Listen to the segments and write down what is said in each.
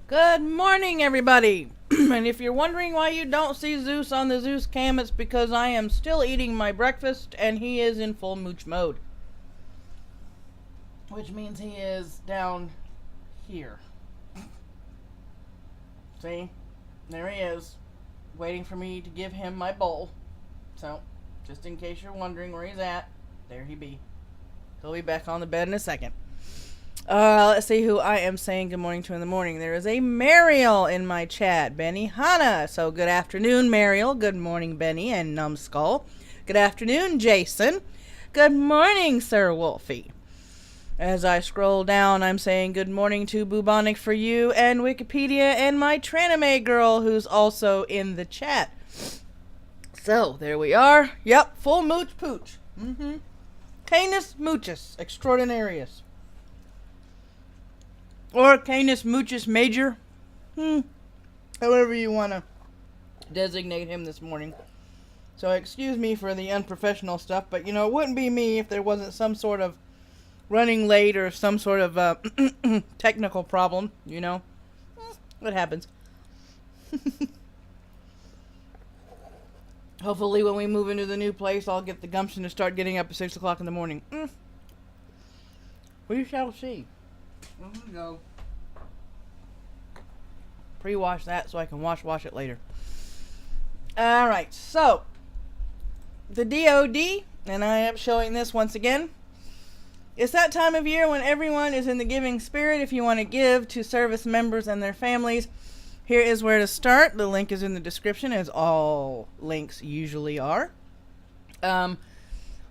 Good morning, everybody. And if you're wondering why you don't see Zeus on the Zeus cam, it's because I am still eating my breakfast and he is in full mooch mode. Which means he is down here. See? There he is. Waiting for me to give him my bowl. So, just in case you're wondering where he's at, there he be. He'll be back on the bed in a second. Let's see who I am saying good morning to in the morning. There is a Mariel in my chat. Benny Hanna. So good afternoon, Mariel. Good morning, Benny and Numbed Skull. Good afternoon, Jason. Good morning, Sir Wolfie. As I scroll down, I'm saying good morning to Bubonic for You and Wikipedia and my Tranime girl who's also in the chat. So, there we are. Yep, full mooch pooch. Canis Moochus Extraordinarius. Or Canis Moochus Major. However you want to designate him this morning. So excuse me for the unprofessional stuff, but you know, it wouldn't be me if there wasn't some sort of running late or some sort of technical problem, you know. What happens? Hopefully when we move into the new place, I'll get the gumption to start getting up at 6 o'clock in the morning. We shall see. I'm gonna go pre-wash that so I can wash it later. Alright, so the DOD, and I am showing this once again. It's that time of year when everyone is in the giving spirit. If you want to give to service members and their families, here is where to start. The link is in the description, as all links usually are.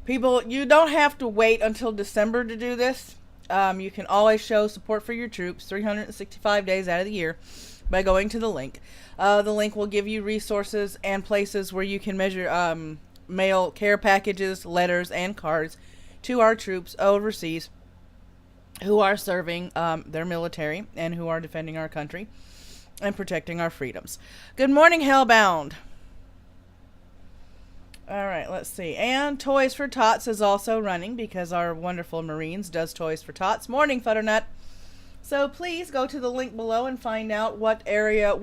People, you don't have to wait until December to do this. You can always show support for your troops 365 days out of the year by going to the link. The link will give you resources and places where you can mail care packages, letters, and cards to our troops overseas who are serving their military and who are defending our country and protecting our freedoms. Good morning, Hellbound. Alright, let's see. And Toys for Tots is also running because our wonderful Marines does Toys for Tots. Morning, Futternut. So please go to the link below and find out what area, I'm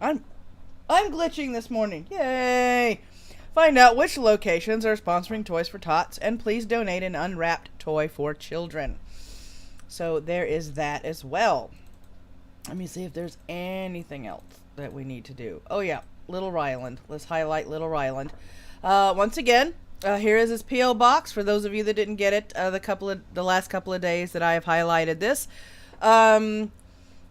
glitching this morning. Yay! Find out which locations are sponsoring Toys for Tots and please donate an unwrapped toy for children. So there is that as well. Let me see if there's anything else that we need to do. Oh yeah. Little Ryland. Let's highlight Little Ryland. Once again, here is his P.O. box for those of you that didn't get it the last couple of days that I have highlighted this.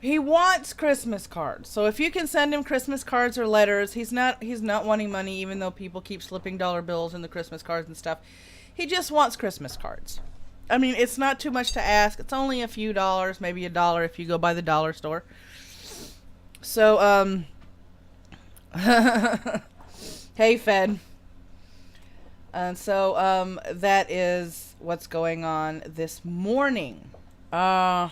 He wants Christmas cards. So if you can send him Christmas cards or letters, he's not wanting money, even though people keep slipping dollar bills in the Christmas cards and stuff. He just wants Christmas cards. I mean, it's not too much to ask. It's only a few dollars, maybe $1 if you go by the dollar store. So, hey, Fed. And so, that is what's going on this morning. Another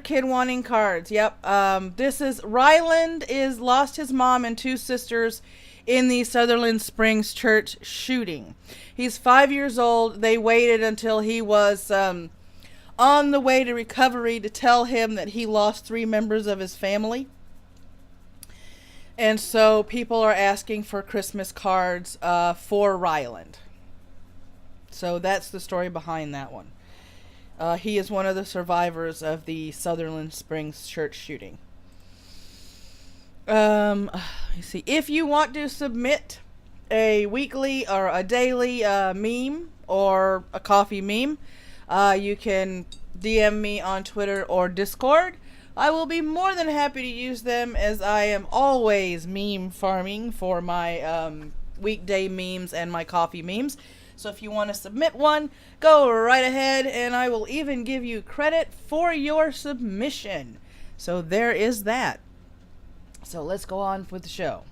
kid wanting cards. Yep. This is Ryland lost his mom and 2 sisters in the Sutherland Springs church shooting. He's 5 years old. They waited until he was on the way to recovery to tell him that he lost 3 members of his family. And so people are asking for Christmas cards for Ryland. So that's the story behind that one. He is one of the survivors of the Sutherland Springs church shooting. You see, if you want to submit a weekly or a daily meme or a coffee meme, you can DM me on Twitter or Discord. I will be more than happy to use them, as I am always meme farming for my weekday memes and my coffee memes. So if you want to submit one, go right ahead, and I will even give you credit for your submission. So there is that. So let's go on with the show.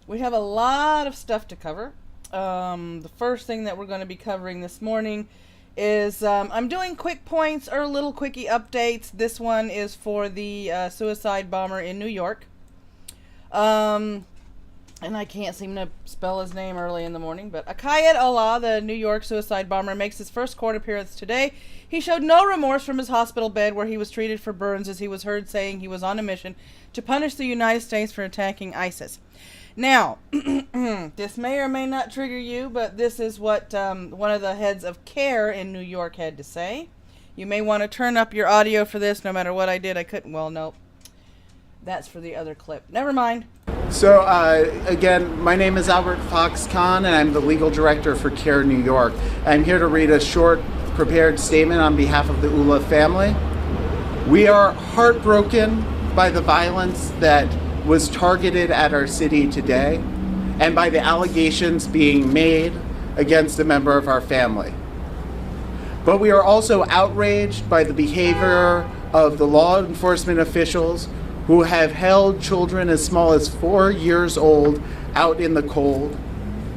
We have a lot of stuff to cover. The first thing that we're going to be covering this morning is I'm doing quick points or little quickie updates. This one is for the suicide bomber in New York. And I can't seem to spell his name early in the morning, but Akayed Allah, the New York suicide bomber, makes his first court appearance today. He showed no remorse from his hospital bed where he was treated for burns, as he was heard saying he was on a mission to punish the United States for attacking ISIS. Now, this may or may not trigger you, but this is what one of the heads of CARE in New York had to say. You may want to turn up your audio for this. No matter what I did, I couldn't. Well, no. That's for the other clip. Never mind. So, again, my name is Albert Fox-Kahn, and I'm the legal director for CARE New York. I'm here to read a short prepared statement on behalf of the Ullah family. We are heartbroken by the violence that was targeted at our city today, and by the allegations being made against a member of our family. But we are also outraged by the behavior of the law enforcement officials who have held children as small as 4 years old out in the cold,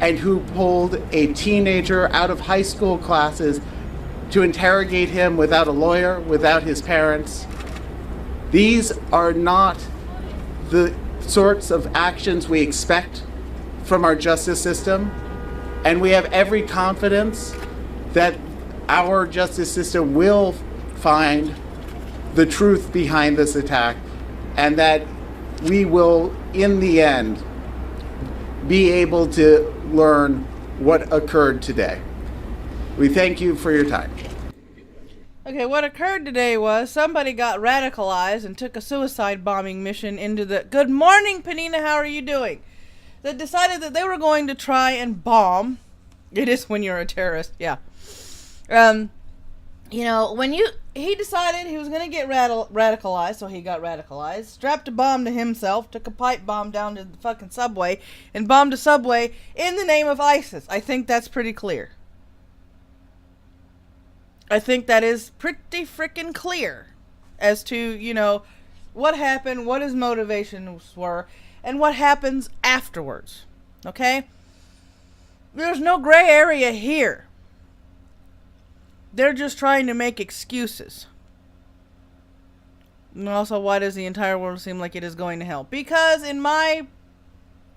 and who pulled a teenager out of high school classes to interrogate him without a lawyer, without his parents. These are not the sorts of actions we expect from our justice system, and we have every confidence that our justice system will find the truth behind this attack, and that we will, in the end, be able to learn what occurred today. We thank you for your time. Okay, what occurred today was somebody got radicalized and took a suicide bombing mission into the... Good morning, Panina, how are you doing? That decided that they were going to try and bomb. It is when you're a terrorist, yeah. You know, he decided he was going to get radicalized, so he got radicalized, strapped a bomb to himself, took a pipe bomb down to the fucking subway, and bombed a subway in the name of ISIS. I think that's pretty clear. I think that is pretty freaking clear as to, you know, what happened, what his motivations were, and what happens afterwards. Okay? There's no gray area here. They're just trying to make excuses. And also, why does the entire world seem like it is going to hell? Because in my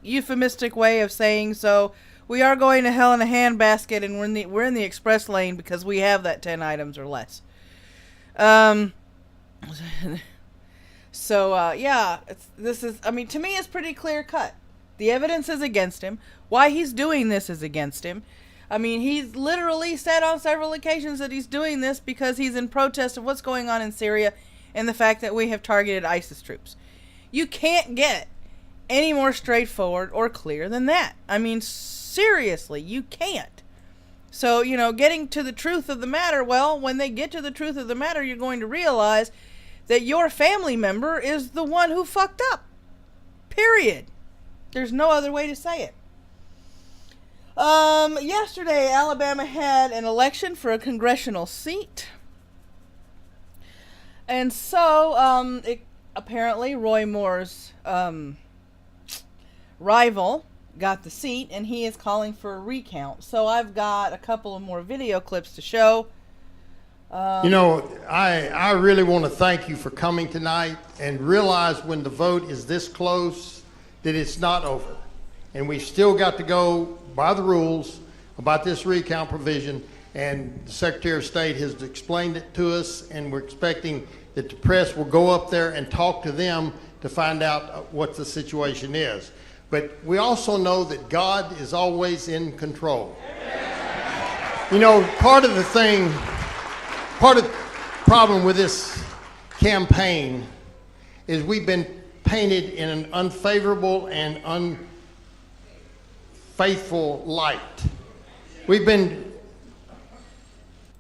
euphemistic way of saying so, we are going to hell in a handbasket, and we're in the express lane because we have that 10 items or less. Yeah, I mean, to me, it's pretty clear cut. The evidence is against him. Why he's doing this is against him. I mean, he's literally said on several occasions that he's doing this because he's in protest of what's going on in Syria and the fact that we have targeted ISIS troops. You can't get any more straightforward or clear than that. I mean, seriously, you can't. So, you know, getting to the truth of the matter, well, when they get to the truth of the matter, you're going to realize that your family member is the one who fucked up. Period. There's no other way to say it. Yesterday, Alabama had an election for a congressional seat. And so, apparently Roy Moore's, rival got the seat, and he is calling for a recount. So I've got a couple of more video clips to show. You know, I really want to thank you for coming tonight, and realize when the vote is this close that it's not over. And we still got to go by the rules about this recount provision, and the Secretary of State has explained it to us, and we're expecting that the press will go up there and talk to them to find out what the situation is. But we also know that God is always in control. You know, part of the problem with this campaign is we've been painted in an unfavorable and unfaithful light. We've been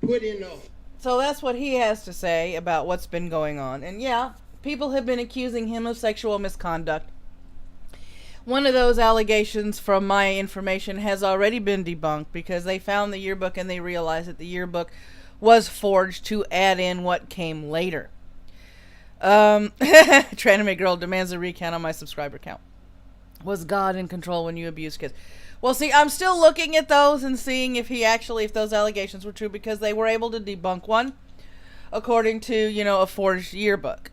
put in a... So that's what he has to say about what's been going on. And yeah, people have been accusing him of sexual misconduct. One of those allegations, from my information, has already been debunked because they found the yearbook and they realized that the yearbook was forged to add in what came later. Tranimate Girl demands a recount on my subscriber count. Was God in control when you abused kids? Well, see, I'm still looking at those and seeing if those allegations were true, because they were able to debunk one, according to, a forged yearbook.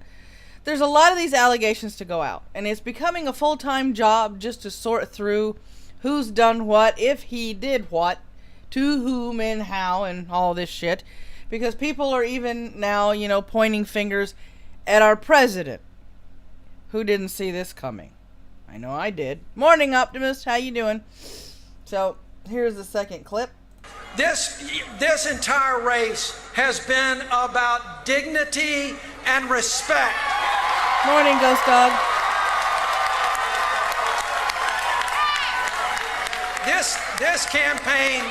There's a lot of these allegations to go out, and it's becoming a full-time job just to sort through who's done what, if he did what, to whom and how, and all this shit, because people are even now, pointing fingers at our president. Who didn't see this coming? I know I did. Morning, Optimist. How you doing? So, here's the second clip. This entire race has been about dignity and respect. Morning, Ghost Dog. This campaign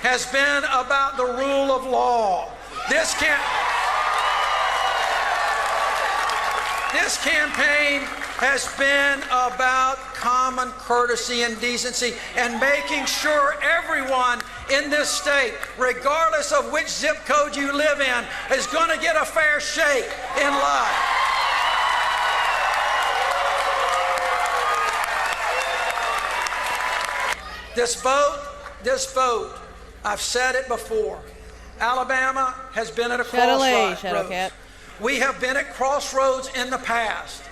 has been about the rule of law. This campaign has been about common courtesy and decency and making sure everyone in this state, regardless of which zip code you live in, is going to get a fair shake in life. This vote, I've said it before, Alabama has been at a crossroads. We have been at crossroads in the past,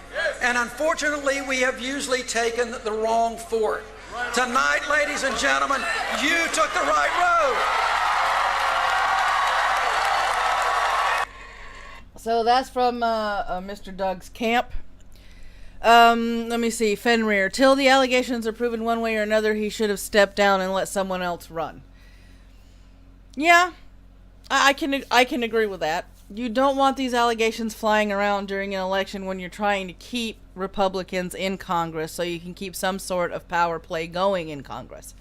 and unfortunately, we have usually taken the wrong fork. Tonight, ladies and gentlemen, you took the right road. So that's from Mr. Doug's camp. Let me see. Fenrir. Till the allegations are proven one way or another, he should have stepped down and let someone else run. Yeah, I can agree with that. You don't want these allegations flying around during an election when you're trying to keep Republicans in Congress so you can keep some sort of power play going in Congress.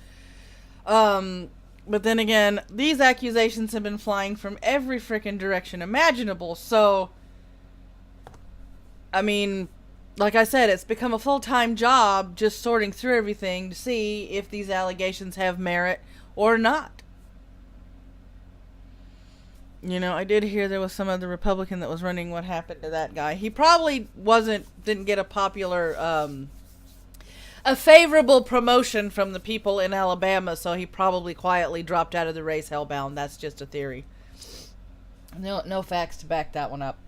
But then again, these accusations have been flying from every freaking direction imaginable. So, I mean, like I said, it's become a full-time job just sorting through everything to see if these allegations have merit or not. I did hear there was some other Republican that was running. What happened to that guy? He probably didn't get a popular, a favorable promotion from the people in Alabama, so he probably quietly dropped out of the race, hellbound. That's just a theory. No facts to back that one up.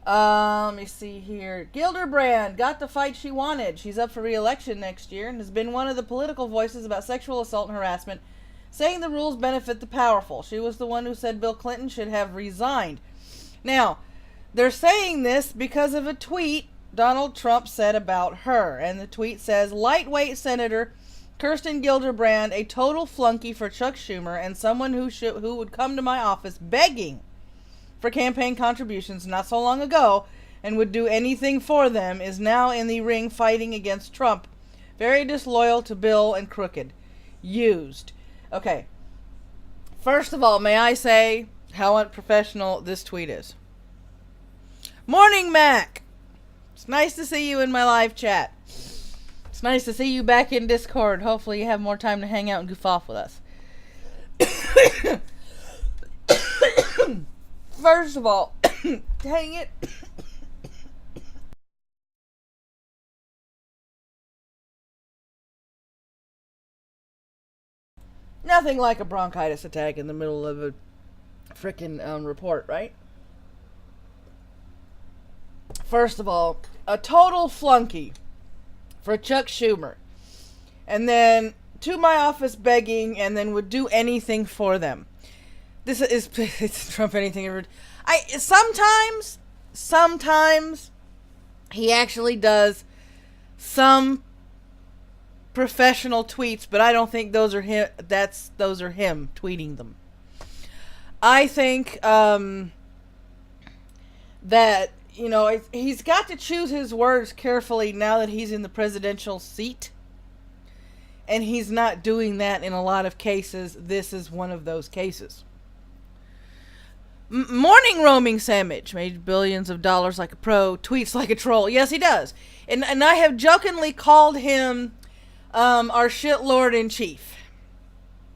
Let me see here. Gilderbrand got the fight she wanted. She's up for re-election next year and has been one of the political voices about sexual assault and harassment, saying the rules benefit the powerful. She was the one who said Bill Clinton should have resigned. Now, they're saying this because of a tweet Donald Trump said about her. And the tweet says, lightweight Senator Kirsten Gillibrand, a total flunky for Chuck Schumer and someone who would come to my office begging for campaign contributions not so long ago and would do anything for them, is now in the ring fighting against Trump. Very disloyal to Bill and crooked. Used. Okay. First of all, may I say how unprofessional this tweet is. Morning, Mac. It's nice to see you in my live chat. It's nice to see you back in Discord. Hopefully you have more time to hang out and goof off with us. First of all, dang it. Nothing like a bronchitis attack in the middle of a frickin' report, right? First of all, a total flunky for Chuck Schumer. And then to my office begging and then would do anything for them. This is it's Trump anything. Sometimes he actually does some professional tweets, but I don't think those are him. Those are him tweeting them. I think that he's got to choose his words carefully now that he's in the presidential seat, and he's not doing that in a lot of cases. This is one of those cases. Morning Roaming Sandwich made billions of dollars like a pro, tweets like a troll. Yes, he does, and I have jokingly called him our shit lord in chief.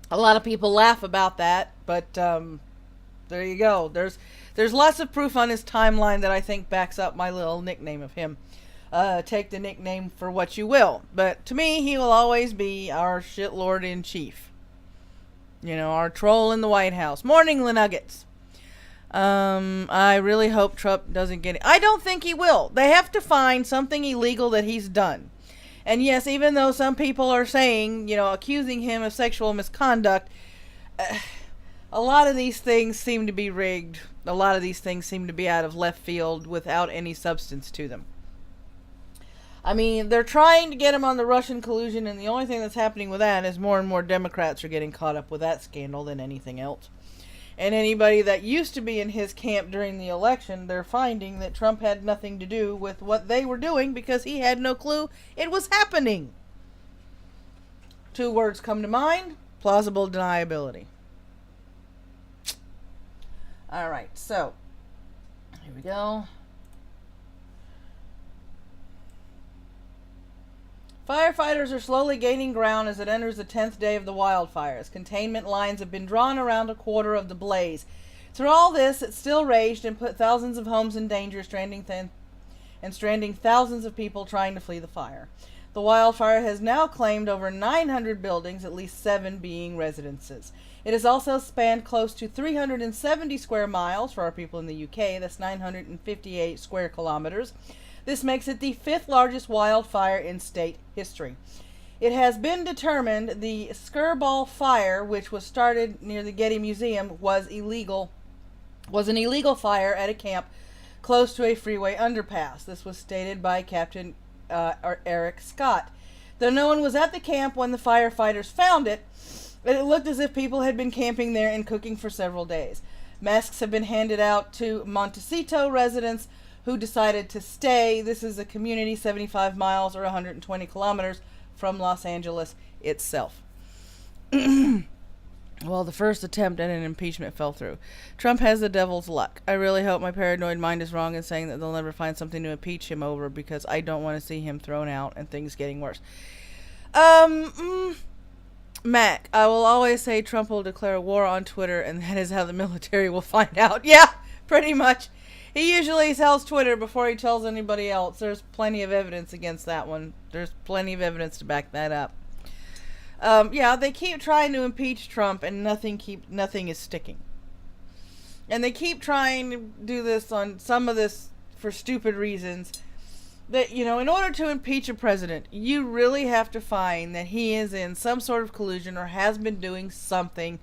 A lot of people laugh about that, but there you go. There's lots of proof on his timeline that I think backs up my little nickname of him. Take the nickname for what you will. But to me, he will always be our shitlord in chief. You know, our troll in the White House. Morning, Nuggets. I really hope Trump doesn't get it. I don't think he will. They have to find something illegal that he's done. And yes, even though some people are saying, you know, accusing him of sexual misconduct, a lot of these things seem to be rigged. A lot of these things seem to be out of left field without any substance to them. I mean, they're trying to get him on the Russian collusion, and the only thing that's happening with that is more and more Democrats are getting caught up with that scandal than anything else. And anybody that used to be in his camp during the election, they're finding that Trump had nothing to do with what they were doing because he had no clue it was happening. 2 words come to mind: plausible deniability. Alright, so, here we go. Firefighters are slowly gaining ground as it enters the 10th day of the wildfires. Containment lines have been drawn around a quarter of the blaze. Through all this, it still raged and put thousands of homes in danger, stranding thousands of people trying to flee the fire. The wildfire has now claimed over 900 buildings, at least 7 being residences. It has also spanned close to 370 square miles. For our people in the UK, that's 958 square kilometers. This makes it the 5th largest wildfire in state history. It has been determined the Scribe fire, which was started near the Getty Museum, was an illegal fire at a camp close to a freeway underpass. This was stated by Captain Eric Scott. Though no one was at the camp when the firefighters found it, it looked as if people had been camping there and cooking for several days. Masks have been handed out to Montecito residents who decided to stay. This is a community 75 miles or 120 kilometers from Los Angeles itself. Well, the first attempt at an impeachment fell through. Trump has the devil's luck. I really hope my paranoid mind is wrong in saying that they'll never find something to impeach him over, because I don't want to see him thrown out and things getting worse. Mac, I will always say Trump will declare war on Twitter, and that is how the military will find out. Yeah, pretty much. He usually tells Twitter before he tells anybody else. There's plenty of evidence against that one. There's plenty of evidence to back that up. Yeah, they keep trying to impeach Trump, and nothing is sticking. And they keep trying to do this on some of this for stupid reasons. That, you know, in order to impeach a president, you really have to find that he is in some sort of collusion or has been doing something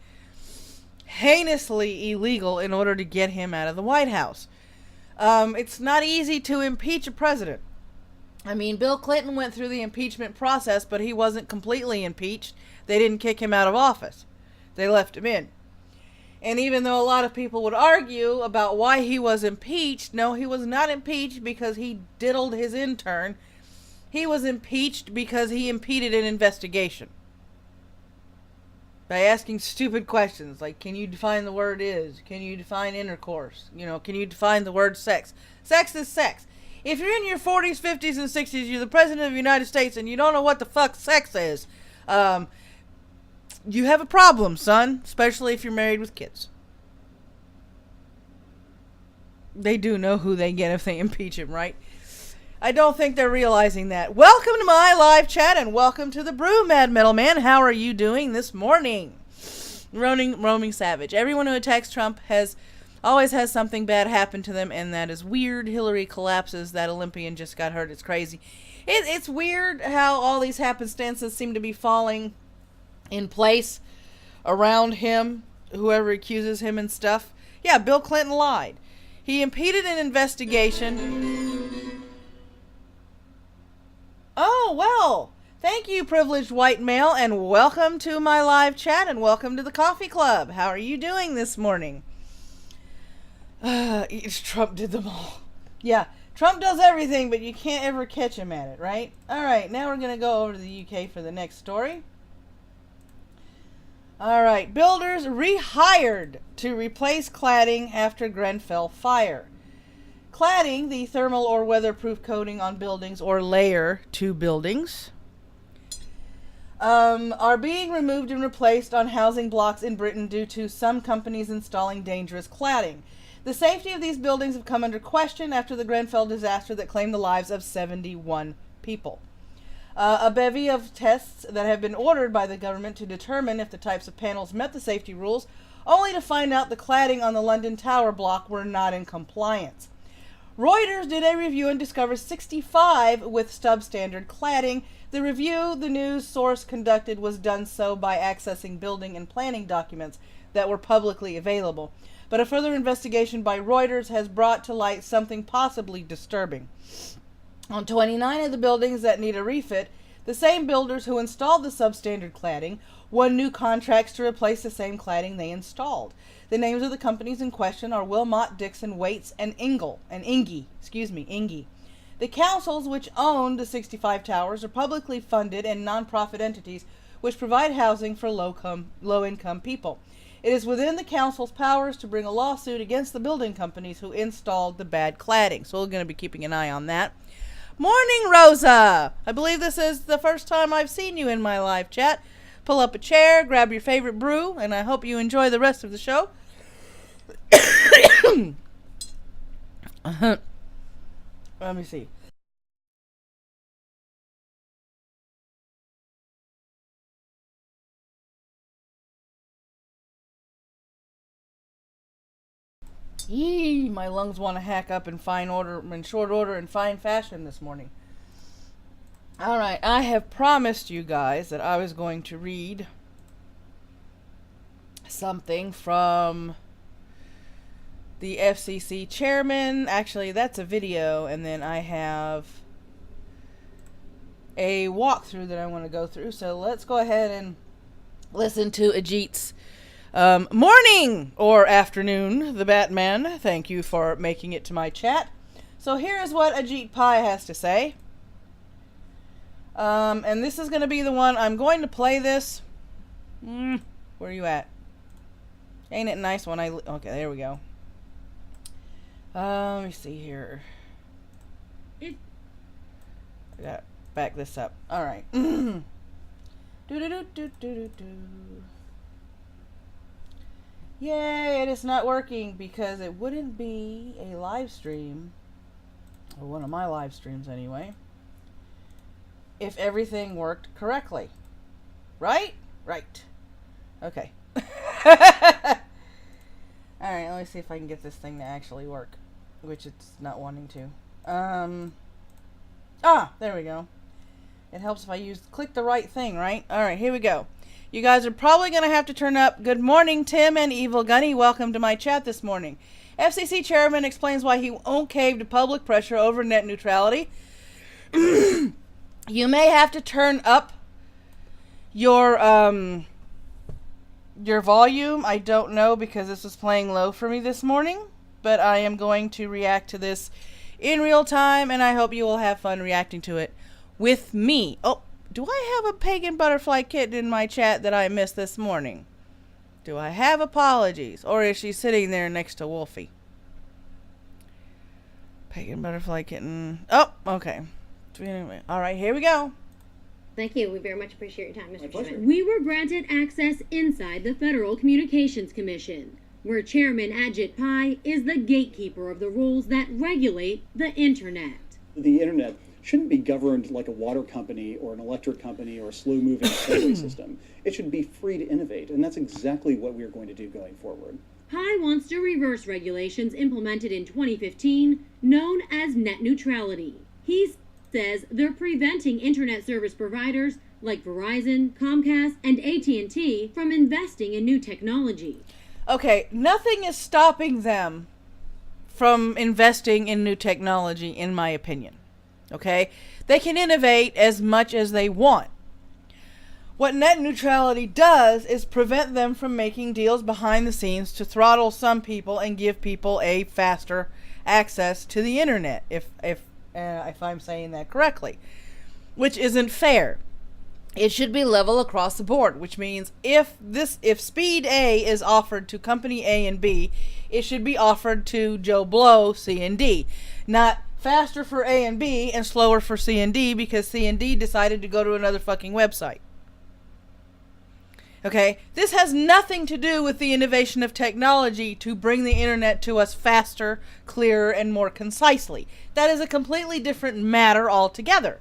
heinously illegal in order to get him out of the White House. It's not easy to impeach a president. I mean, Bill Clinton went through the impeachment process, but he wasn't completely impeached. They didn't kick him out of office. They left him in. And even though a lot of people would argue about why he was impeached, no, he was not impeached because he diddled his intern. He was impeached because he impeded an investigation. By asking stupid questions like, can you define the word is? Can you define intercourse? You know, can you define the word sex? Sex is sex. If you're in your 40s, 50s, and 60s, you're the president of the United States, and you don't know what the fuck sex is, you have a problem, son. Especially if you're married with kids. They do know who they get if they impeach him, right? I don't think they're realizing that. Welcome to my live chat, and welcome to the Brew, Mad Metal Man. How are you doing this morning? Roaming Savage. Everyone who attacks Trump always has something bad happen to them, and that is weird. Hillary collapses. That Olympian just got hurt. It's crazy. It's weird how all these happenstances seem to be falling in place around him, whoever accuses him and stuff. Yeah, Bill Clinton lied. He impeded an investigation. Oh, well, thank you, privileged white male, and welcome to my live chat, and welcome to the coffee club. How are you doing this morning? Trump did them all. Yeah, Trump does everything, but you can't ever catch him at it, right? All right, now we're going to go over to the UK for the next story. All right, builders rehired to replace cladding after Grenfell fire. Cladding, the thermal or weatherproof coating on buildings or layer to buildings, are being removed and replaced on housing blocks in Britain due to some companies installing dangerous cladding. The safety of these buildings have come under question after the Grenfell disaster that claimed the lives of 71 people. A bevy of tests that have been ordered by the government to determine if the types of panels met the safety rules, only to find out the cladding on the London Tower block were not in compliance. Reuters did a review and discovered 65 with substandard cladding. The review the news source conducted was done so by accessing building and planning documents that were publicly available. But a further investigation by Reuters has brought to light something possibly disturbing. On 29 of the buildings that need a refit, the same builders who installed the substandard cladding won new contracts to replace the same cladding they installed. The names of the companies in question are Wilmot, Dixon, Waits, and Ingy. The councils which own the 65 towers are publicly funded and non-profit entities which provide housing for low-income people. It is within the council's powers to bring a lawsuit against the building companies who installed the bad cladding. So we're going to be keeping an eye on that. Morning, Rosa! I believe this is the first time I've seen you in my live chat. Pull up a chair, grab your favorite brew, and I hope you enjoy the rest of the show. Let me see. Yee, my lungs want to hack up in short order and fine fashion this morning. Alright, I have promised you guys that I was going to read something from the FCC chairman. Actually, that's a video, and then I have a walkthrough that I want to go through. So let's go ahead and listen to Ajit's morning or afternoon, the Batman. Thank you for making it to my chat. So here is what Ajit Pai has to say. And this is going to be the one. I'm going to play this. Where are you at? Ain't it nice when okay, there we go. Let me see here. I gotta back this up. Alright. Yay, it is not working because it wouldn't be a live stream, or one of my live streams anyway, if everything worked correctly. Right? Right. Okay. Alright, let me see if I can get this thing to actually work, which it's not wanting to. There we go. It helps if I click the right thing, right? Alright, here we go. You guys are probably going to have to turn up. Good morning, Tim and Evil Gunny. Welcome to my chat this morning. FCC chairman explains why he won't cave to public pressure over net neutrality. You may have to turn up your volume. I don't know because this was playing low for me this morning, but I am going to react to this in real time, and I hope you will have fun reacting to it with me. Oh, do I have a pagan butterfly kitten in my chat that I missed this morning? Do I have apologies? Or is she sitting there next to Wolfie? Pagan butterfly kitten. Oh, okay. Anyway, all right, here we go. Thank you. We very much appreciate your time, Mr. Chairman. We were granted access inside the Federal Communications Commission, where Chairman Ajit Pai is the gatekeeper of the rules that regulate the Internet. The Internet shouldn't be governed like a water company or an electric company or a slow-moving subway system. It should be free to innovate, and that's exactly what we are going to do going forward. Pai wants to reverse regulations implemented in 2015, known as net neutrality. He says they're preventing Internet service providers like Verizon, Comcast, and AT&T from investing in new technology. Okay, nothing is stopping them from investing in new technology, in my opinion. Okay? They can innovate as much as they want. What net neutrality does is prevent them from making deals behind the scenes to throttle some people and give people a faster access to the internet, if I'm saying that correctly, which isn't fair. It should be level across the board, which means if speed A is offered to company A and B, it should be offered to Joe Blow, C and D, not faster for A and B and slower for C and D because C and D decided to go to another fucking website. Okay? This has nothing to do with the innovation of technology to bring the internet to us faster, clearer, and more concisely. That is a completely different matter altogether.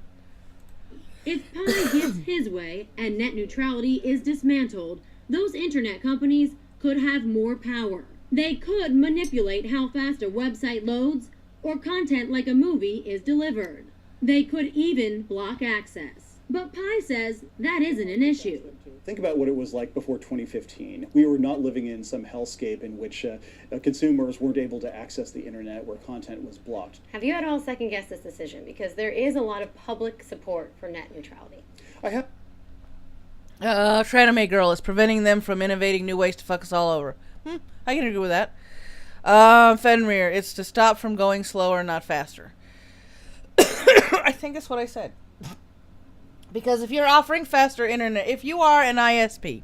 If Pi gets his way and net neutrality is dismantled, those internet companies could have more power. They could manipulate how fast a website loads or content like a movie is delivered. They could even block access. But Pi says that isn't an issue. Think about what it was like before 2015. We were not living in some hellscape in which consumers weren't able to access the internet where content was blocked. Have you at all second-guessed this decision? Because there is a lot of public support for net neutrality. I have. Tranime Girl is preventing them from innovating new ways to fuck us all over. I can agree with that. Fenrir, it's to stop from going slower, not faster. I think that's what I said. Because if you're offering faster internet, if you are an ISP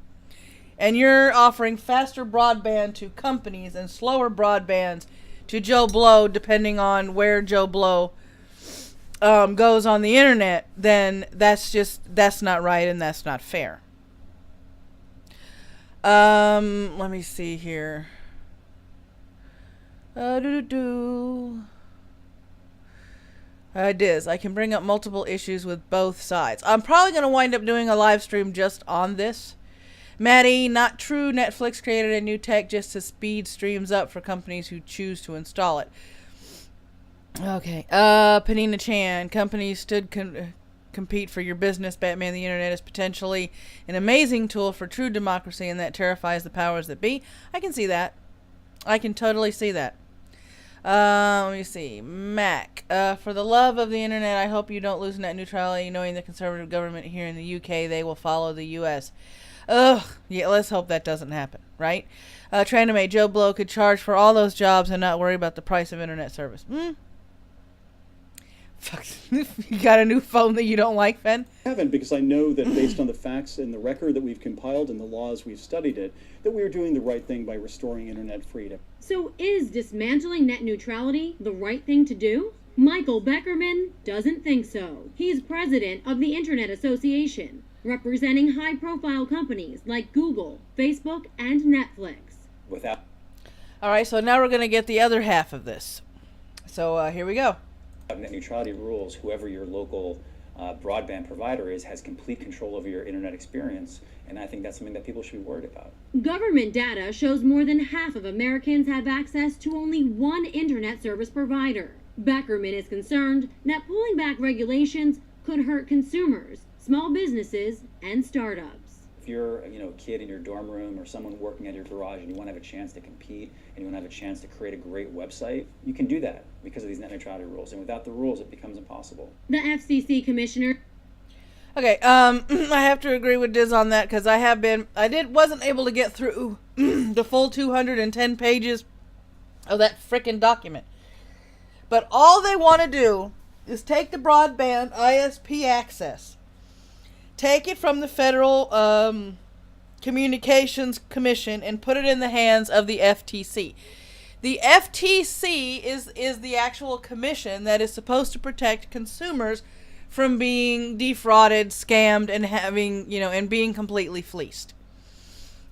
and you're offering faster broadband to companies and slower broadbands to Joe Blow, depending on where Joe Blow goes on the internet, then that's not right and that's not fair. Let me see here. Diz, I can bring up multiple issues with both sides. I'm probably going to wind up doing a live stream just on this. Maddy, not true. Netflix created a new tech just to speed streams up for companies who choose to install it. Okay. Panina Chan, companies stood compete for your business. Batman the Internet is potentially an amazing tool for true democracy, and that terrifies the powers that be. I can see that. I can totally see that. Let me see. Mac. For the love of the internet, I hope you don't lose net neutrality. Knowing the conservative government here in the UK, they will follow the US. Ugh. Yeah, let's hope that doesn't happen, right? Tranime, Joe Blow could charge for all those jobs and not worry about the price of internet service. Fuck. You got a new phone that you don't like, Fen? I haven't, because I know that based on the facts and the record that we've compiled and the laws we've studied it, that we are doing the right thing by restoring internet freedom. So is dismantling net neutrality the right thing to do? Michael Beckerman doesn't think so. He's president of the Internet Association, representing high-profile companies like Google, Facebook, and Netflix. All right, so now we're going to get the other half of this. So here we go. Net neutrality rules, whoever your local broadband provider is has complete control over your internet experience, and I think that's something that people should be worried about. Government data shows more than half of Americans have access to only one internet service provider. Beckerman is concerned that pulling back regulations could hurt consumers, small businesses, and startups. If you're a kid in your dorm room or someone working at your garage and you want to have a chance to compete and you want to have a chance to create a great website, you can do that because of these net neutrality rules. And without the rules, it becomes impossible. The FCC commissioner. Okay, I have to agree with Diz on that because wasn't able to get through the full 210 pages of that frickin' document. But all they want to do is take the broadband ISP access, take it from the Federal Communications Commission and put it in the hands of the FTC. The FTC is the actual commission that is supposed to protect consumers from being defrauded, scammed, and and being completely fleeced.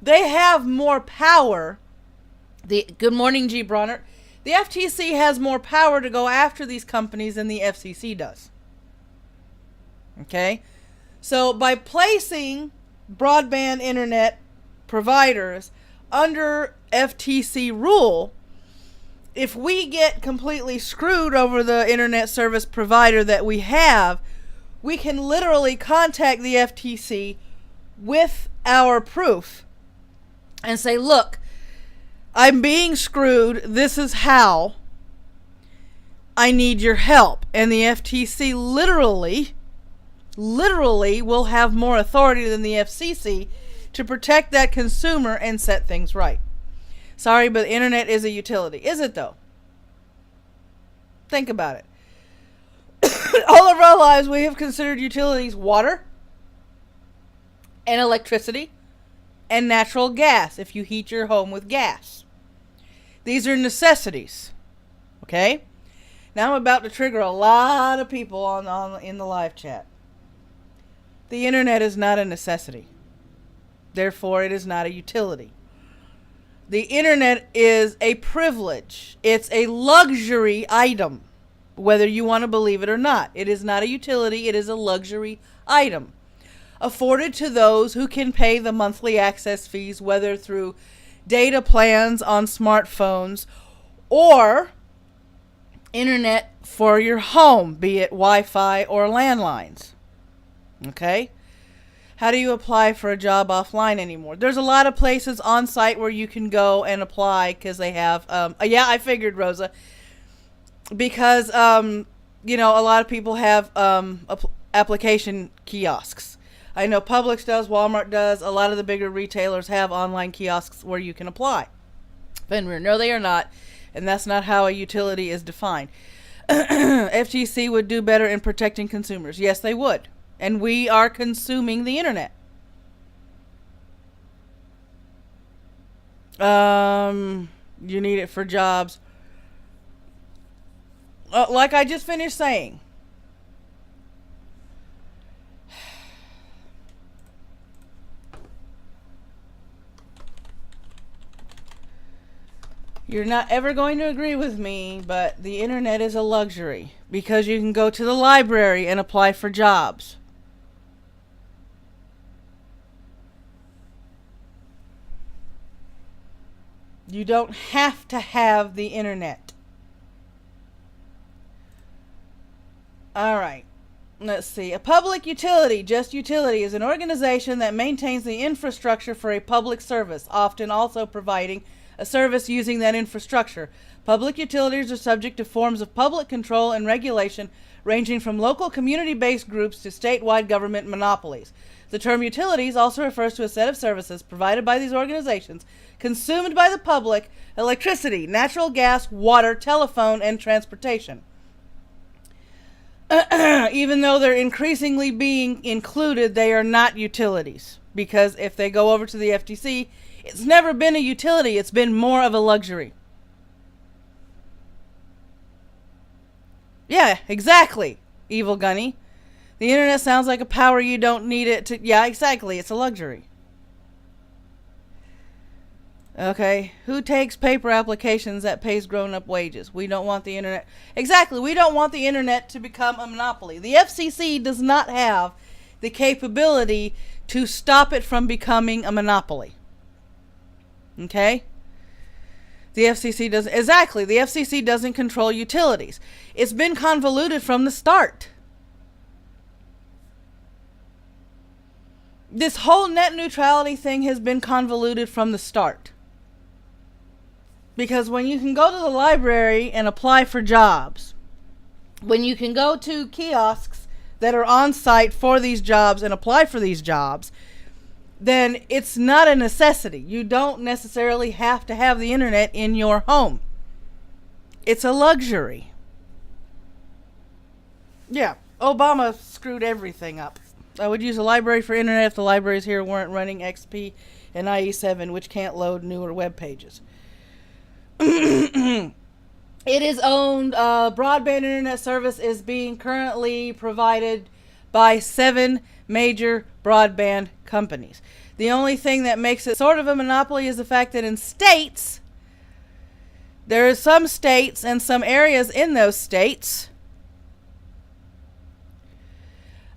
They have more power. Good morning, G. Bronner. The FTC has more power to go after these companies than the FCC does. Okay? So by placing broadband internet providers under FTC rule, if we get completely screwed over the internet service provider that we have, we can literally contact the FTC with our proof and say, look, I'm being screwed. This is how. I need your help. And the FTC literally will have more authority than the FCC to protect that consumer and set things right. Sorry, but the internet is a utility. Is it, though? Think about it. All of our lives, we have considered utilities water and electricity and natural gas if you heat your home with gas. These are necessities. Okay? Now I'm about to trigger a lot of people in the live chat. The internet is not a necessity. Therefore, it is not a utility. The internet is a privilege. It's a luxury item, whether you want to believe it or not. It is not a utility. It is a luxury item afforded to those who can pay the monthly access fees, whether through data plans on smartphones or internet for your home, be it Wi-Fi or landlines. Okay? How do you apply for a job offline anymore? There's a lot of places on site where you can go and apply because they have, yeah, I figured, Rosa, because, you know, a lot of people have application kiosks. I know Publix does, Walmart does, a lot of the bigger retailers have online kiosks where you can apply. And no, they are not, and that's not how a utility is defined. FTC would do better in protecting consumers. Yes, they would. And we are consuming the internet. You need it for jobs. Like I just finished saying. You're not ever going to agree with me, but the internet is a luxury because you can go to the library and apply for jobs. You don't have to have the internet. All right. Let's see. A public utility, just utility, is an organization that maintains the infrastructure for a public service, often also providing a service using that infrastructure. Public utilities are subject to forms of public control and regulation ranging from local community-based groups to statewide government monopolies. The term utilities also refers to a set of services provided by these organizations consumed by the public: electricity, natural gas, water, telephone, and transportation. Even though they're increasingly being included, they are not utilities, because if they go over to the FTC, it's never been a utility. It's been more of a luxury. Yeah, exactly, Evil Gunny. The internet sounds like a power you don't need it to... Yeah, exactly. It's a luxury. Okay. Who takes paper applications that pays grown-up wages? We don't want the internet... Exactly. We don't want the internet to become a monopoly. The FCC does not have the capability to stop it from becoming a monopoly. Okay? The FCC doesn't... Exactly. The FCC doesn't control utilities. It's been convoluted from the start. This whole net neutrality thing has been convoluted from the start. Because when you can go to the library and apply for jobs, when you can go to kiosks that are on site for these jobs and apply for these jobs, then it's not a necessity. You don't necessarily have to have the internet in your home. It's a luxury. Yeah, Obama screwed everything up. I would use a library for internet if the libraries here weren't running XP and IE7, which can't load newer web pages. It is owned, broadband internet service is being currently provided by 7 major broadband companies. The only thing that makes it sort of a monopoly is the fact that in states, there are some states and some areas in those states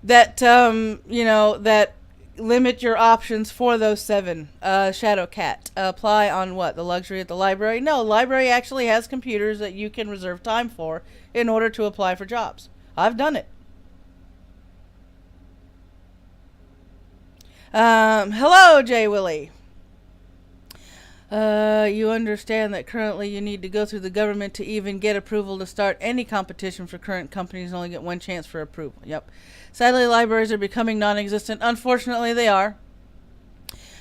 that, that limit your options for those 7. Shadowcat. Apply on what? The luxury at the library? No, the library actually has computers that you can reserve time for in order to apply for jobs. I've done it. Hello, Jay Willie. You understand that currently you need to go through the government to even get approval to start any competition for current companies and only get 1 chance for approval. Yep. Sadly, libraries are becoming non-existent. Unfortunately, they are.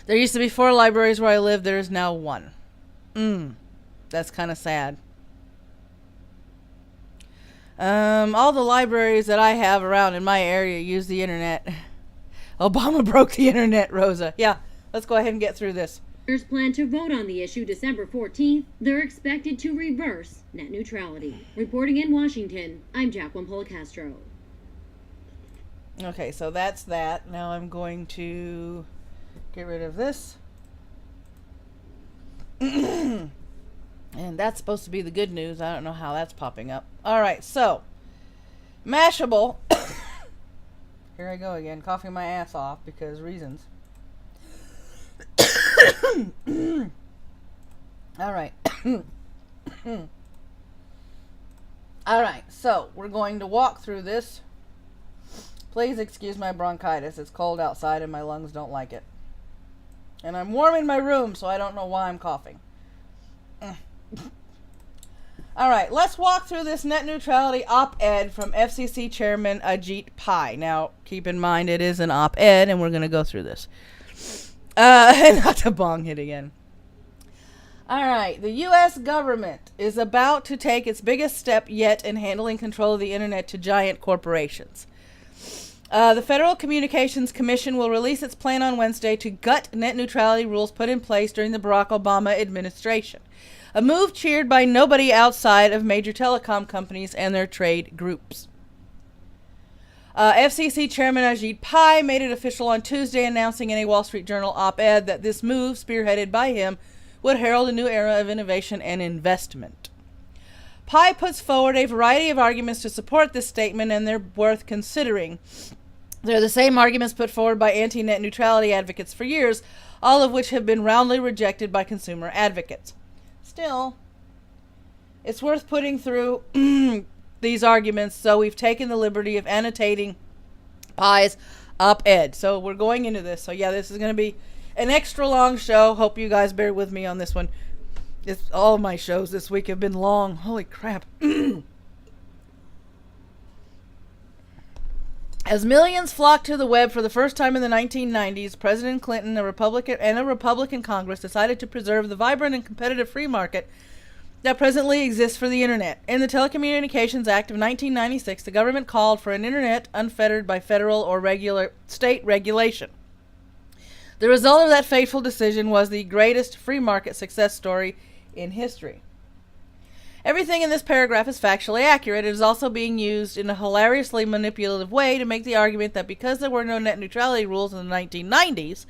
There used to be 4 libraries where I live. There is now 1. That's kind of sad. All the libraries that I have around in my area use the internet. Obama broke the internet, Rosa. Yeah, let's go ahead and get through this. Plan to vote on the issue December 14th. They're expected to reverse net neutrality. Reporting in Washington, I'm Jacqueline Policastro. Okay, so that's that. Now I'm going to Get rid of this. And that's supposed to be the good news. I don't know how that's popping up. Alright, so. Mashable. Here I go again, coughing my ass off because reasons. Alright. Alright, so we're going to walk through this. Please excuse my bronchitis. It's cold outside and my lungs don't like it. And I'm warm in my room, so I don't know why I'm coughing. Alright, let's walk through this net neutrality op-ed from FCC Chairman Ajit Pai. Now, keep in mind it is an op-ed, and we're going to go through this. Not to bong hit again. Alright, the U.S. government is about to take its biggest step yet in handling control of the internet to giant corporations. The Federal Communications Commission will release its plan on Wednesday to gut net neutrality rules put in place during the Barack Obama administration. A move cheered by nobody outside of major telecom companies and their trade groups. FCC Chairman Ajit Pai made it official on Tuesday, announcing in a Wall Street Journal op-ed that this move, spearheaded by him, would herald a new era of innovation and investment. Pai puts forward a variety of arguments to support this statement, and they're worth considering. They're the same arguments put forward by anti-net neutrality advocates for years, all of which have been roundly rejected by consumer advocates. Still, it's worth putting through these arguments, so we've taken the liberty of annotating Pai's op-ed. So we're going into this. So yeah, this is going to be an extra long show. Hope you guys bear with me on this one. All of my shows this week have been long. Holy crap. As millions flocked to the web for the first time in the 1990s, President Clinton, a Republican Congress decided to preserve the vibrant and competitive free market that presently exists for the internet. In the Telecommunications Act of 1996, the government called for an internet unfettered by federal or state regulation. The result of that fateful decision was the greatest free market success story in history. Everything in this paragraph is factually accurate. It is also being used in a hilariously manipulative way to make the argument that because there were no net neutrality rules in the 1990s,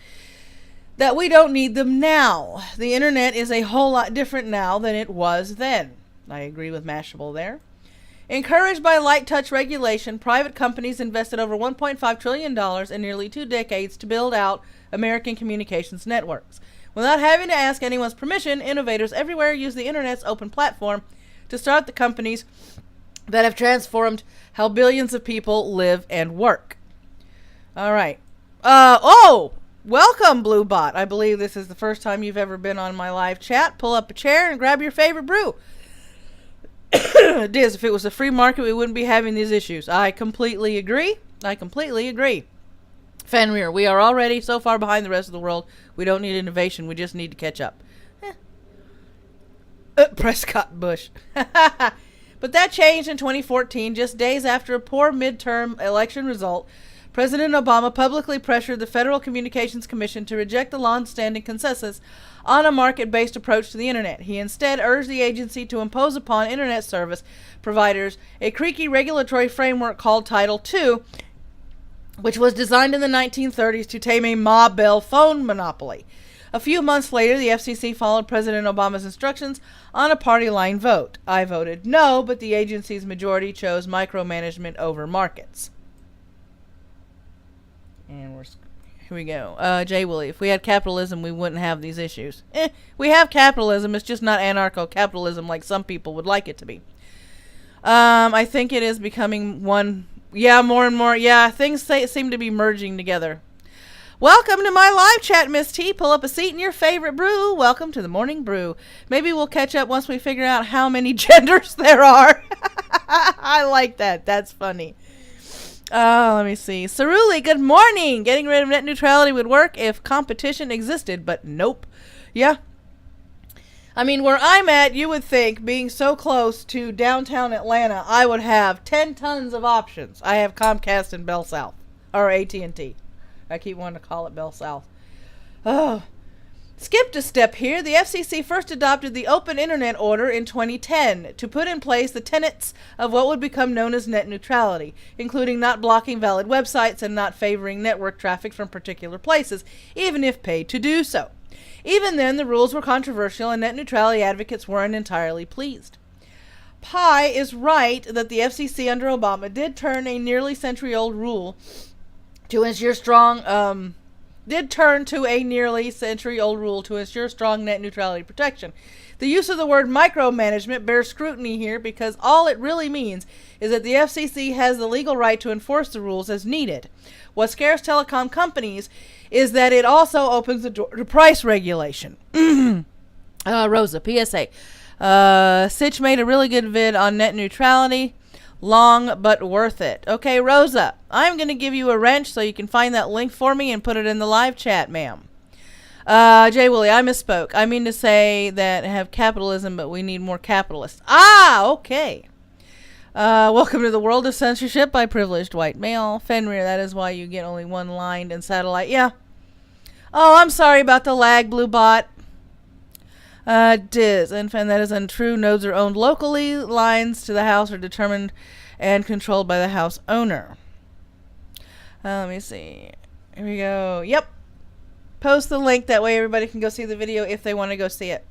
that we don't need them now. The internet is a whole lot different now than it was then. I agree with Mashable there. Encouraged by light touch regulation, private companies invested over $1.5 trillion in nearly 2 decades to build out American communications networks. Without having to ask anyone's permission, innovators everywhere use the internet's open platform to start the companies that have transformed how billions of people live and work. All right. Welcome, Blue Bot. I believe this is the first time you've ever been on my live chat. Pull up a chair and grab your favorite brew. Diz, if it was a free market, we wouldn't be having these issues. I completely agree. Fenrir, we are already so far behind the rest of the world. We don't need innovation. We just need to catch up. Prescott Bush. But that changed in 2014, just days after a poor midterm election result. President Obama publicly pressured the Federal Communications Commission to reject the long-standing consensus on a market-based approach to the internet. He instead urged the agency to impose upon internet service providers a creaky regulatory framework called Title II, which was designed in the 1930s to tame a Ma Bell phone monopoly. A few months later, the FCC followed President Obama's instructions on a party line vote. I voted no, but the agency's majority chose micromanagement over markets. And here we go. Jay Willie, if we had capitalism, we wouldn't have these issues. We have capitalism. It's just not anarcho-capitalism like some people would like it to be. I think it is becoming one. Yeah, more and more. Yeah, things seem to be merging together. Welcome to my live chat, Miss T. Pull up a seat in your favorite brew. Welcome to the morning brew. Maybe we'll catch up once we figure out how many genders there are. I like that. That's funny. Let me see. Ceruli, good morning. Getting rid of net neutrality would work if competition existed, but nope. Yeah. I mean, where I'm at, you would think, being so close to downtown Atlanta, I would have 10 tons of options. I have Comcast and Bell South. Or AT&T. I keep wanting to call it Bell South. Oh. Skipped a step here. The FCC first adopted the Open Internet Order in 2010 to put in place the tenets of what would become known as net neutrality, including not blocking valid websites and not favoring network traffic from particular places, even if paid to do so. Even then, the rules were controversial and net neutrality advocates weren't entirely pleased. Pi is right that the FCC under Obama did turn a nearly century-old rule to ensure strong net neutrality protection. The use of the word micromanagement bears scrutiny here because all it really means is that the FCC has the legal right to enforce the rules as needed. What scares telecom companies is that it also opens the door to price regulation. Rosa, PSA. Sitch made a really good vid on net neutrality. Long but worth it. Okay, Rosa, I'm going to give you a wrench so you can find that link for me and put it in the live chat, ma'am. Jay Willie, I misspoke. I mean to say that have capitalism, but we need more capitalists. Okay. Welcome to the world of censorship by privileged white male. Fenrir, that is why you get only one line in satellite. Yeah. Oh, I'm sorry about the lag, Blue Bot. Diz, and that is untrue. Nodes are owned locally. Lines to the house are determined and controlled by the house owner. Let me see. Here we go. Yep. Post the link. That way everybody can go see the video if they want to go see it.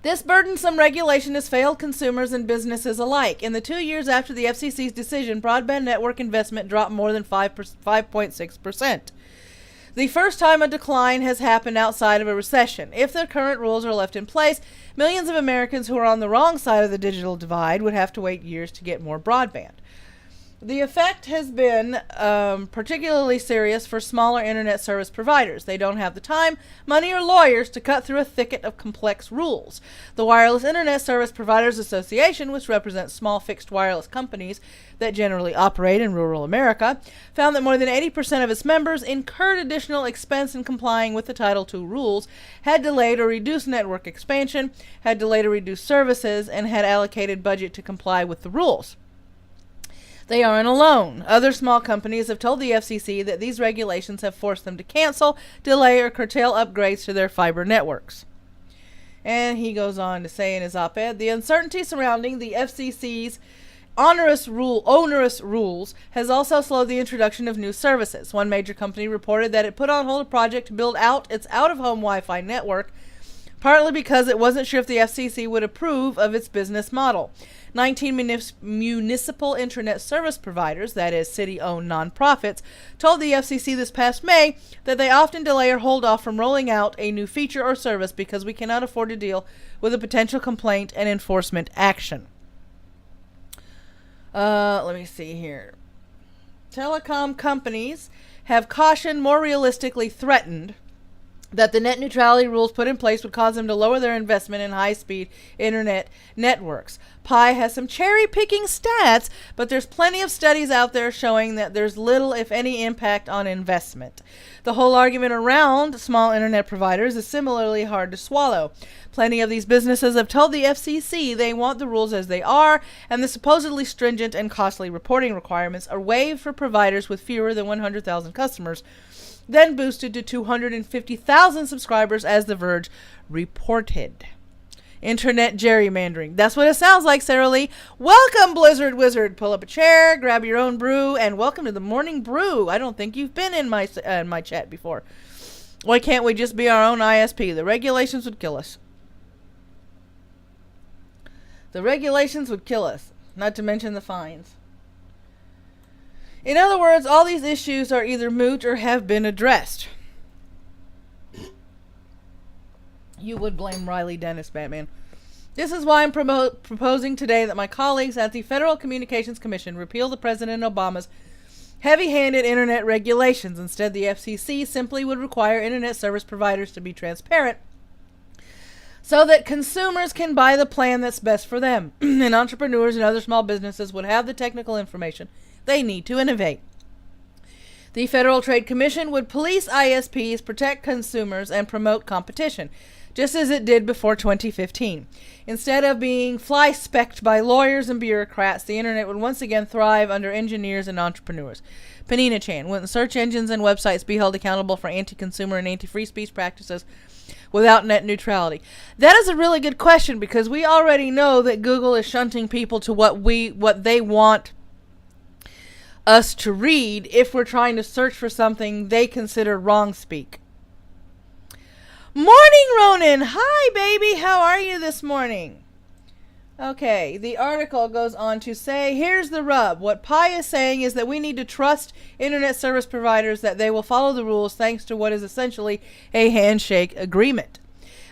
This burdensome regulation has failed consumers and businesses alike. In the 2 years after the FCC's decision, broadband network investment dropped more than 5.6%. The first time a decline has happened outside of a recession. If the current rules are left in place, millions of Americans who are on the wrong side of the digital divide would have to wait years to get more broadband. The effect has been particularly serious for smaller internet service providers. They don't have the time, money, or lawyers to cut through a thicket of complex rules. The Wireless Internet Service Providers Association, which represents small fixed wireless companies that generally operate in rural America, found that more than 80% of its members incurred additional expense in complying with the Title II rules, had delayed or reduced network expansion, had delayed or reduced services, and had allocated budget to comply with the rules. They aren't alone. Other small companies have told the FCC that these regulations have forced them to cancel, delay, or curtail upgrades to their fiber networks. And he goes on to say in his op-ed, the uncertainty surrounding the FCC's onerous rules has also slowed the introduction of new services. One major company reported that it put on hold a project to build out its out-of-home Wi-Fi network, partly because it wasn't sure if the FCC would approve of its business model. 19 municipal internet service providers, that is, city-owned nonprofits, told the FCC this past May that they often delay or hold off from rolling out a new feature or service because we cannot afford to deal with a potential complaint and enforcement action. Let me see here. Telecom companies have cautioned, more realistically threatened, that the net neutrality rules put in place would cause them to lower their investment in high-speed internet networks. Pi has some cherry-picking stats, but there's plenty of studies out there showing that there's little, if any, impact on investment. The whole argument around small internet providers is similarly hard to swallow. Plenty of these businesses have told the FCC they want the rules as they are, and the supposedly stringent and costly reporting requirements are waived for providers with fewer than 100,000 customers, then boosted to 250,000 subscribers, as The Verge reported. Internet gerrymandering. That's what it sounds like, Sarah Lee. Welcome, Blizzard Wizard. Pull up a chair, grab your own brew, and welcome to the Morning Brew. I don't think you've been in my chat before. Why can't we just be our own ISP? The regulations would kill us. The regulations would kill us, not to mention the fines. In other words, all these issues are either moot or have been addressed. You would blame Riley Dennis, Batman. This is why I'm proposing today that my colleagues at the Federal Communications Commission repeal the President Obama's heavy-handed internet regulations. Instead, the FCC simply would require internet service providers to be transparent so that consumers can buy the plan that's best for them, and entrepreneurs and other small businesses would have the technical information they need to innovate. The Federal Trade Commission would police ISPs, protect consumers, and promote competition. just as it did before 2015. Instead of being fly-specked by lawyers and bureaucrats, the internet would once again thrive under engineers and entrepreneurs. Panina Chan, wouldn't search engines and websites be held accountable for anti-consumer and anti-free speech practices without net neutrality? That is a really good question, because we already know that Google is shunting people to what they want us to read if we're trying to search for something they consider wrong speak. Morning, Ronan. Hi, baby. How are you this morning? Okay, the article goes on to say, here's the rub. What Pi is saying is that we need to trust internet service providers that they will follow the rules thanks to what is essentially a handshake agreement.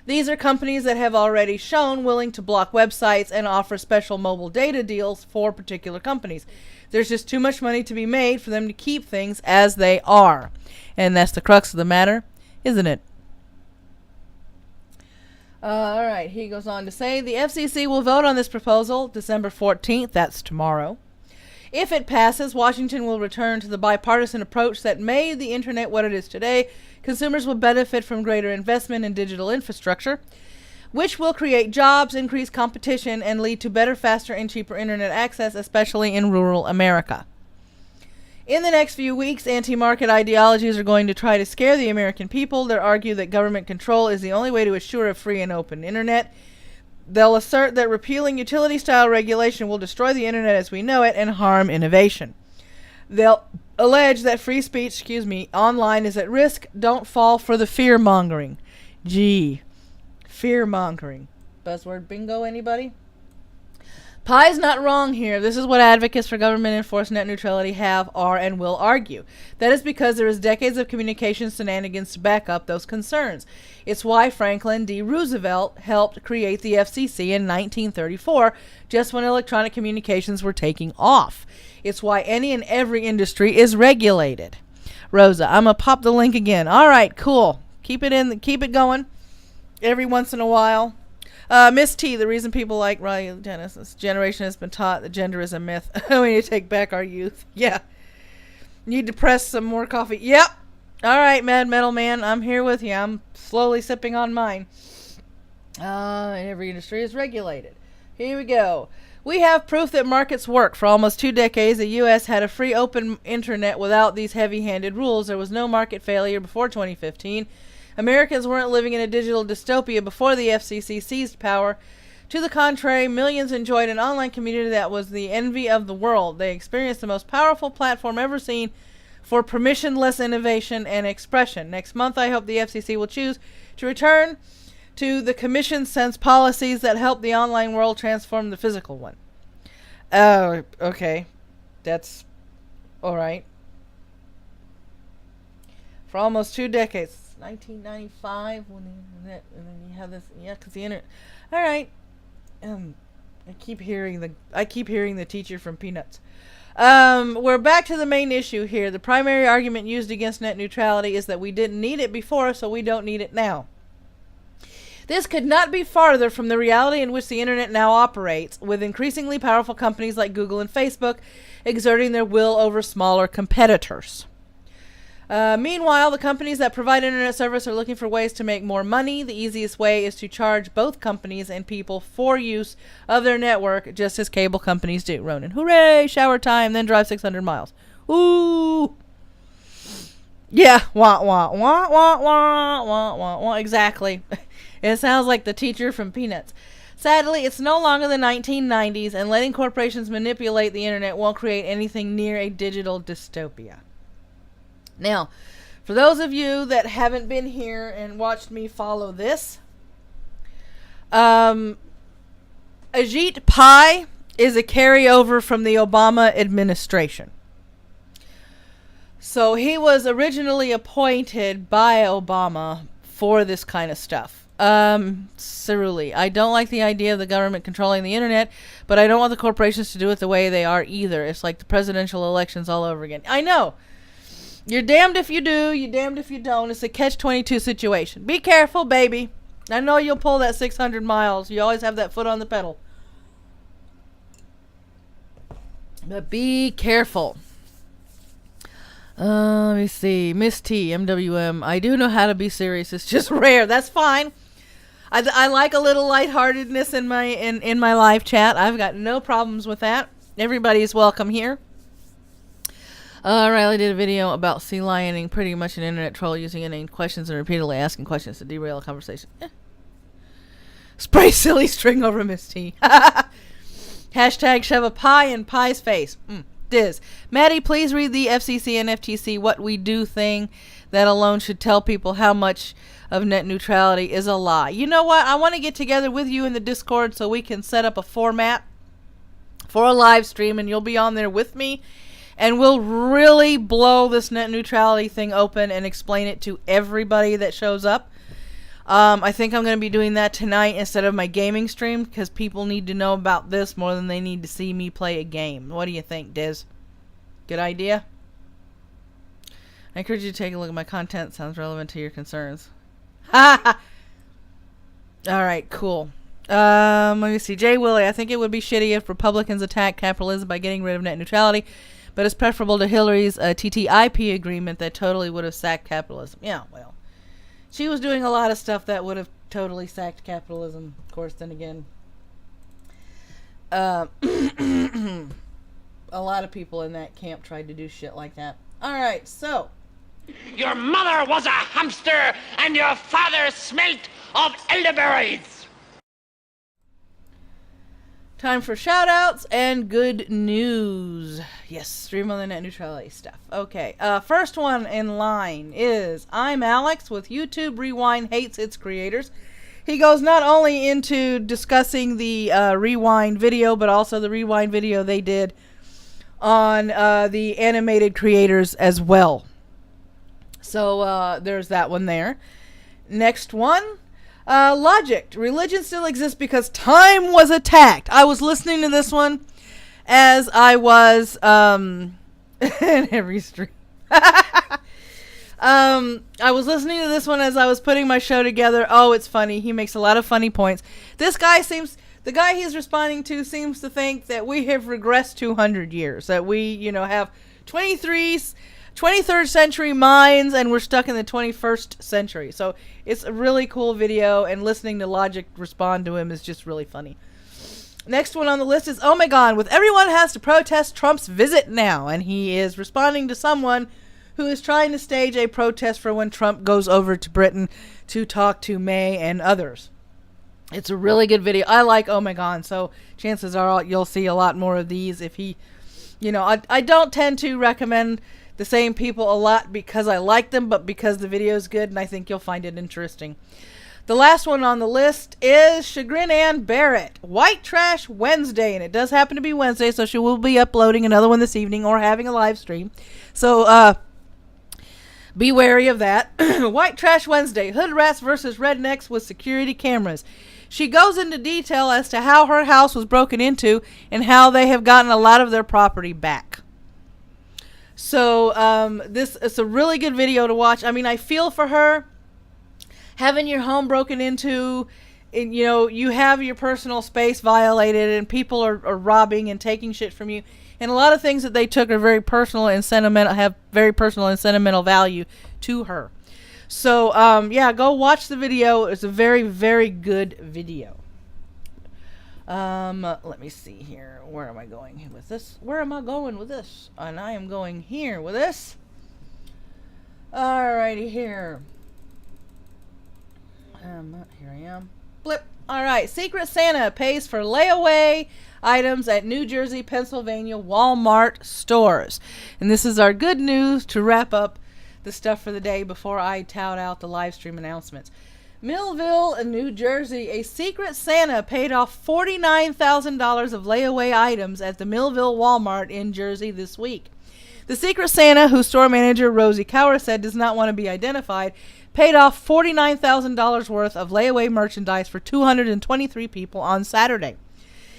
These are companies that have already shown willing to block websites and offer special mobile data deals for particular companies. There's just too much money to be made for them to keep things as they are. And that's the crux of the matter, isn't it? All right, he goes on to say, the FCC will vote on this proposal December 14th, that's tomorrow. If it passes, Washington will return to the bipartisan approach that made the internet what it is today. Consumers will benefit from greater investment in digital infrastructure, which will create jobs, increase competition, and lead to better, faster, and cheaper internet access, especially in rural America. In the next few weeks, anti-market ideologies are going to try to scare the American people. They'll argue that government control is the only way to assure a free and open internet. They'll assert that repealing utility-style regulation will destroy the internet as we know it and harm innovation. They'll allege that free speech, online is at risk. Don't fall for the fear-mongering. Gee, fear-mongering. Buzzword bingo, anybody? Pi's not wrong here. This is what advocates for government-enforced net neutrality have, are, and will argue. That is because there is decades of communication shenanigans to back up those concerns. It's why Franklin D. Roosevelt helped create the FCC in 1934, just when electronic communications were taking off. It's why any and every industry is regulated. Rosa, I'm going to pop the link again. All right, cool. Keep it going every once in a while. Miss T, the reason people like Riley Dennis, this generation has been taught that gender is a myth. We need to take back our youth. Yeah. Need to press some more coffee. Yep. All right, Mad Metal Man, I'm here with you. I'm slowly sipping on mine. Every industry is regulated. Here we go. We have proof that markets work. For almost 2 decades, the U.S. had a free open internet without these heavy-handed rules. There was no market failure before 2015. Americans weren't living in a digital dystopia before the FCC seized power. To the contrary, millions enjoyed an online community that was the envy of the world. They experienced the most powerful platform ever seen for permissionless innovation and expression. Next month, I hope the FCC will choose to return to the Commission sense policies that help the online world transform the physical one. Oh, okay. That's all right. For almost 2 decades. 1995 when the internet, and then you have this, yeah, because the internet. All right, I keep hearing the teacher from Peanuts. We're back to the main issue here. The primary argument used against net neutrality is that we didn't need it before, so we don't need it now. This could not be farther from the reality in which the internet now operates, with increasingly powerful companies like Google and Facebook exerting their will over smaller competitors. Meanwhile, the companies that provide internet service are looking for ways to make more money. The easiest way is to charge both companies and people for use of their network, just as cable companies do. Ronan, hooray, shower time, then drive 600 miles. Ooh. Yeah, wah, wah, wah, wah, wah, wah, wah, wah. Exactly. It sounds like the teacher from Peanuts. Sadly, it's no longer the 1990s, and letting corporations manipulate the internet won't create anything near a digital dystopia. Now, for those of you that haven't been here and watched me follow this, Ajit Pai is a carryover from the Obama administration. So he was originally appointed by Obama for this kind of stuff. Cerulli, I don't like the idea of the government controlling the internet, but I don't want the corporations to do it the way they are either. It's like the presidential elections all over again. I know. You're damned if you do, you're damned if you don't. It's a catch-22 situation. Be careful, baby. I know you'll pull that 600 miles. You always have that foot on the pedal. But be careful. Let me see. Miss T, MWM. I do know how to be serious. It's just rare. That's fine. I like a little lightheartedness in my live chat. I've got no problems with that. Everybody's welcome here. Riley did a video about sea lioning, pretty much an internet troll using inane questions and repeatedly asking questions to derail a conversation. Spray silly string over Miss T. Hashtag shove a pie in Pie's face. Diz. Maddie, please read the FCC and FTC what we do thing. That alone should tell people how much of net neutrality is a lie. You know what? I want to get together with you in the Discord so we can set up a format for a live stream, and you'll be on there with me, and we'll really blow this net neutrality thing open and explain it to everybody that shows up. I think I'm going to be doing that tonight instead of my gaming stream, because people need to know about this more than they need to see me play a game. What do you think, Diz? Good idea? I encourage you to take a look at my content. Sounds relevant to your concerns. Alright, cool. Let me see. Jay Willie, I think it would be shitty if Republicans attack capitalism by getting rid of net neutrality, but it's preferable to Hillary's TTIP agreement that totally would have sacked capitalism. Yeah, well. She was doing a lot of stuff that would have totally sacked capitalism. Of course, then again, a lot of people in that camp tried to do shit like that. Alright, so. Your mother was a hamster and your father smelt of elderberries. Time for shout-outs and good news. Yes, stream on the net neutrality stuff. Okay, first one in line is I'm Allexx with YouTube Rewind Hates Its Creators. He goes not only into discussing the Rewind video, but also the Rewind video they did on the animated creators as well. So there's that one there. Next one. Logicked. Religion still exists because time was attacked. I was listening to this one as I was in every stream. I was listening to this one as I was putting my show together. Oh, it's funny. He makes a lot of funny points. This guy the guy he's responding to seems to think that we have regressed 200 years. That we, have 23rd century minds and we're stuck in the 21st century. So it's a really cool video, and listening to Logic respond to him is just really funny. Next one on the list is Omegon with everyone has to protest Trump's visit now, and he is responding to someone who is trying to stage a protest for when Trump goes over to Britain to talk to May and others. It's a really good video. I like Omegon, so chances are you'll see a lot more of these. If he, I don't tend to recommend the same people a lot because I like them, but because the video is good and I think you'll find it interesting. The last one on the list is Shagrin Ann Barrett, White Trash Wednesday, and it does happen to be Wednesday, so she will be uploading another one this evening or having a live stream. So be wary of that. White Trash Wednesday, Hoodrats versus Rednecks with security cameras. She goes into detail as to how her house was broken into and how they have gotten a lot of their property back. So this is a really good video to watch. I mean, I feel for her. Having your home broken into, and, you have your personal space violated and people are robbing and taking shit from you. And a lot of things that they took are very personal and sentimental, have very personal and sentimental value to her. So, go watch the video. It's a very, very good video. Let me see here. Where am I going with this? And I am going here with this. Alrighty, here. Here I am. Blip. Alright, Secret Santa pays for layaway items at New Jersey, Pennsylvania Walmart stores. And this is our good news to wrap up the stuff for the day before I tout out the live stream announcements. Millville, New Jersey, a Secret Santa paid off $49,000 of layaway items at the Millville Walmart in Jersey this week. The Secret Santa, whose store manager Rosie Cower said does not want to be identified, paid off $49,000 worth of layaway merchandise for 223 people on Saturday.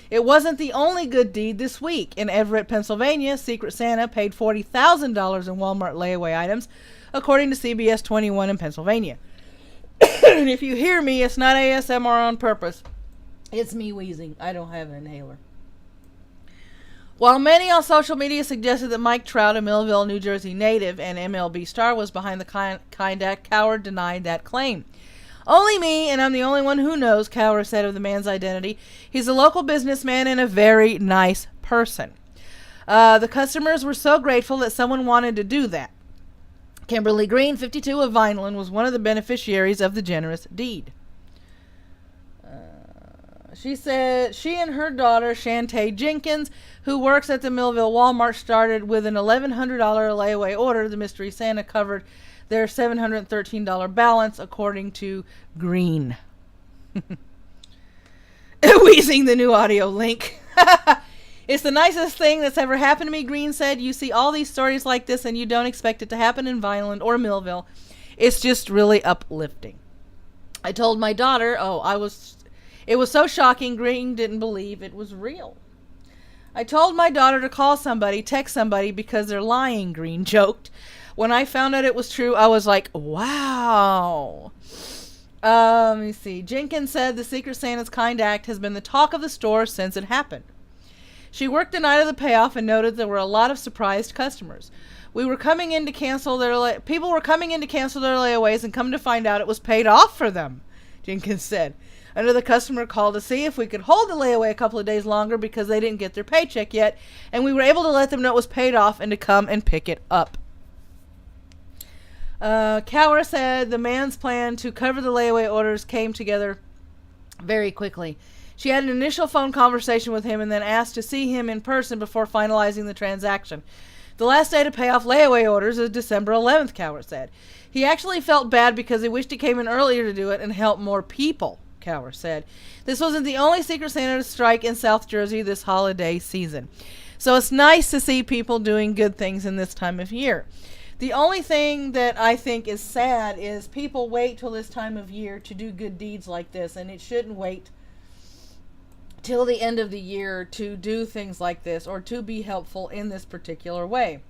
It wasn't the only good deed this week. In Everett, Pennsylvania, Secret Santa paid $40,000 in Walmart layaway items, according to CBS 21 in Pennsylvania. And if you hear me, it's not ASMR on purpose. It's me wheezing. I don't have an inhaler. While many on social media suggested that Mike Trout, a Millville, New Jersey native and MLB star, was behind the kind act, Coward denied that claim. Only me, and I'm the only one who knows, Cower said of the man's identity. He's a local businessman and a very nice person. The customers were so grateful that someone wanted to do that. Kimberly Green, 52, of Vineland, was one of the beneficiaries of the generous deed. She said she and her daughter, Shantae Jenkins, who works at the Millville Walmart, started with an $1,100 layaway order. The Mystery Santa covered their $713 balance, according to Green. Wheezing the new audio link. It's the nicest thing that's ever happened to me, Green said. You see all these stories like this and you don't expect it to happen in Vineland or Millville. It's just really uplifting. I told my daughter, it was so shocking, Green didn't believe it was real. I told my daughter to call somebody, text somebody, because they're lying, Green joked. When I found out it was true, I was like, wow. Let me see. Jenkins said the Secret Santa's Kind Act has been the talk of the store since it happened. She worked the night of the payoff and noted there were a lot of surprised customers. People were coming in to cancel their layaways and come to find out it was paid off for them, Jenkins said. Another customer called to see if we could hold the layaway a couple of days longer because they didn't get their paycheck yet, and we were able to let them know it was paid off and to come and pick it up. Cower said the man's plan to cover the layaway orders came together very quickly. She had an initial phone conversation with him and then asked to see him in person before finalizing the transaction. The last day to pay off layaway orders is December 11th, Cower said. He actually felt bad because he wished he came in earlier to do it and help more people, Cower said. This wasn't the only Secret Santa strike in South Jersey this holiday season. So it's nice to see people doing good things in this time of year. The only thing that I think is sad is people wait till this time of year to do good deeds like this, and it shouldn't wait till the end of the year to do things like this or to be helpful in this particular way.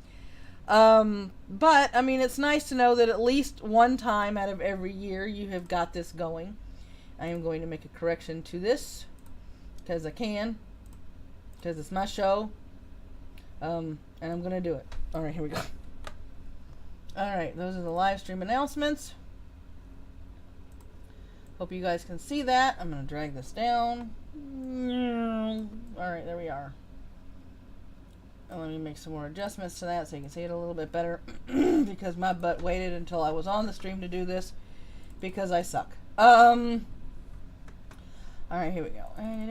But, I mean, it's nice to know that at least one time out of every year you have got this going. I am going to make a correction to this because I can, because it's my show, and I'm going to do it. All right, here we go. All right, those are the live stream announcements. Hope you guys can see that. I'm going to drag this down. Alright, there we are. And let me make some more adjustments to that so you can see it a little bit better. Because my butt waited until I was on the stream to do this. Because I suck. Alright, here we go. Alright,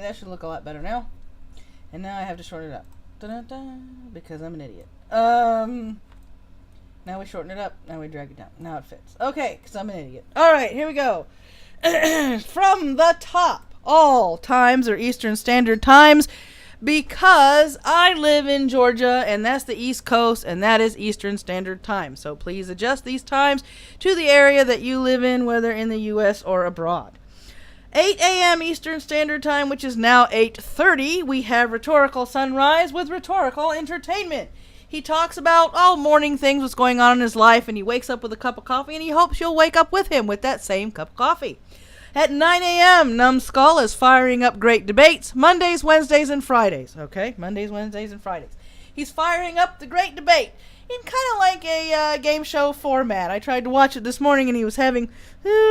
that should look a lot better now. And now I have to shorten it up. Because I'm an idiot. Now we shorten it up. Now we drag it down. Now it fits. Okay, because I'm an idiot. Alright, here we go. From the top. All times are Eastern Standard Times. Because I live in Georgia, and that's the East Coast, and that is Eastern Standard Time. So please adjust these times to the area that you live in, whether in the U.S. or abroad. 8 a.m. Eastern Standard Time, which is now 8:30, we have Rhetorical Sunrise with Rhetorical Entertainment. He talks about all morning things, what's going on in his life, and he wakes up with a cup of coffee, and he hopes you'll wake up with him with that same cup of coffee. At 9 a.m., Numbed Skull is firing up great debates, Mondays, Wednesdays, and Fridays. Okay, Mondays, Wednesdays, and Fridays. He's firing up the great debate in kind of like a game show format. I tried to watch it this morning, and he was having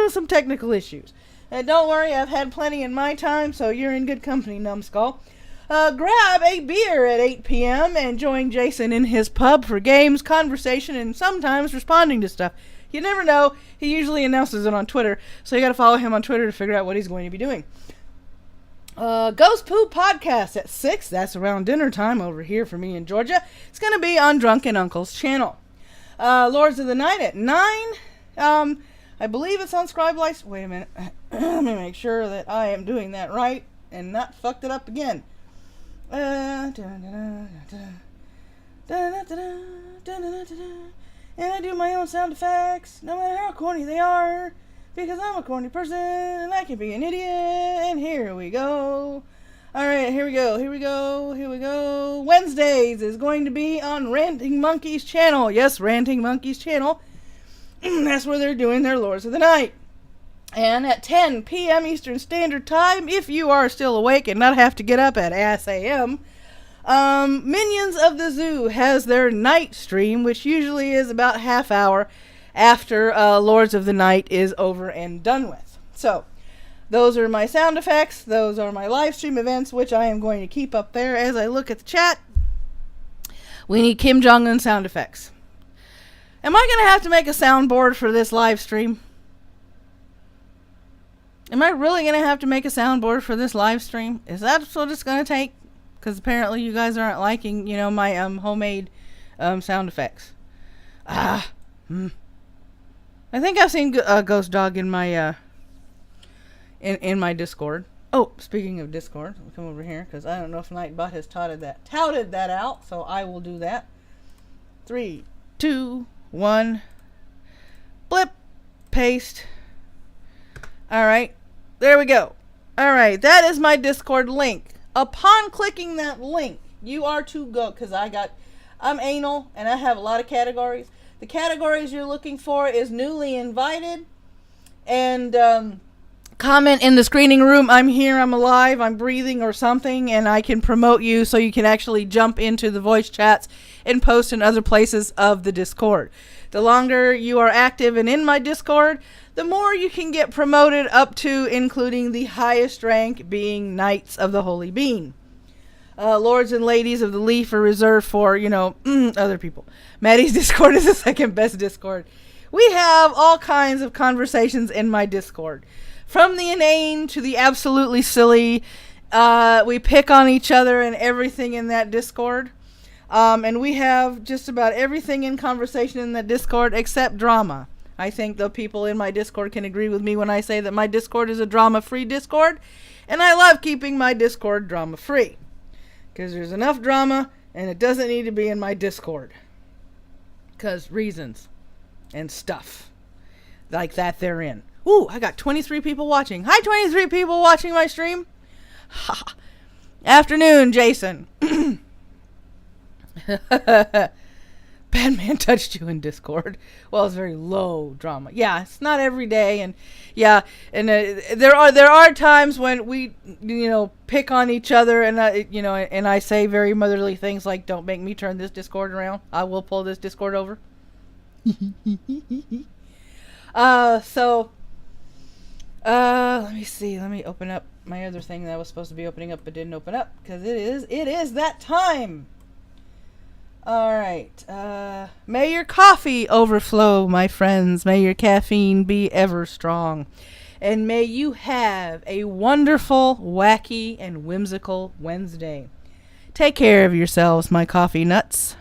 some technical issues. Don't worry, I've had plenty in my time, so you're in good company, Numbed Skull. Grab a beer at 8 p.m. and join Jason in his pub for games, conversation, and sometimes responding to stuff. You never know. He usually announces it on Twitter, so you got to follow him on Twitter to figure out what he's going to be doing. Ghost Poo Podcast at 6. That's around dinner time over here for me in Georgia. It's going to be on Drunken Uncle's channel. Lords of the Night at 9. I believe it's on Scribe Light. Wait a minute. Let me make sure that I am doing that right and not fucked it up again. And I do my own sound effects, no matter how corny they are, because I'm a corny person and I can be an idiot. And here we go. Alright, here we go. Wednesdays is going to be on Ranting Monkey's channel. Yes, Ranting Monkey's channel. That's where they're doing their Lords of the Night. And at 10 p.m. Eastern Standard Time, if you are still awake and not have to get up at ass a.m., Minions of the Zoo has their night stream, which usually is about half hour after Lords of the Night is over and done with. So, those are my sound effects. Those are my live stream events, which I am going to keep up there as I look at the chat. We need Kim Jong-un sound effects. Am I going to have to make a soundboard for this live stream? Am I really going to have to make a soundboard for this live stream? Is that what it's going to take? Because apparently you guys aren't liking, my homemade sound effects. I think I've seen Ghost Dog in my in my Discord. Oh, speaking of Discord, I'll come over here because I don't know if Nightbot has touted that out, so I will do that. 3, 2, 1. Blip. Paste. Alright. There we go. Alright, that is my Discord link. Upon clicking that link, you are to go, because I'm anal, and I have a lot of categories. The categories you're looking for is newly invited, and comment in the screening room, I'm here, I'm alive, I'm breathing, or something, and I can promote you so you can actually jump into the voice chats and post in other places of the Discord. The longer you are active and in my Discord, the more you can get promoted up to, including the highest rank being Knights of the Holy Bean. Lords and Ladies of the Leaf are reserved for, other people. Maddy's Discord is the second best Discord. We have all kinds of conversations in my Discord. From the inane to the absolutely silly. We pick on each other and everything in that Discord. And we have just about everything in conversation in that Discord except drama. I think the people in my Discord can agree with me when I say that my Discord is a drama-free Discord. And I love keeping my Discord drama-free. Because there's enough drama, and it doesn't need to be in my Discord. Because reasons. And stuff. Like that they're in. Ooh, I got 23 people watching. Hi, 23 people watching my stream. Afternoon, Jason. Batman touched you in Discord. Well, it's very low drama. Yeah, it's not every day, and there are times when we pick on each other, and I say very motherly things like, "Don't make me turn this Discord around. I will pull this Discord over." Let me see. Let me open up my other thing that I was supposed to be opening up but didn't open up because it is that time. Alright, may your coffee overflow, my friends. May your caffeine be ever strong. And may you have a wonderful, wacky, and whimsical Wednesday. Take care of yourselves, my coffee nuts.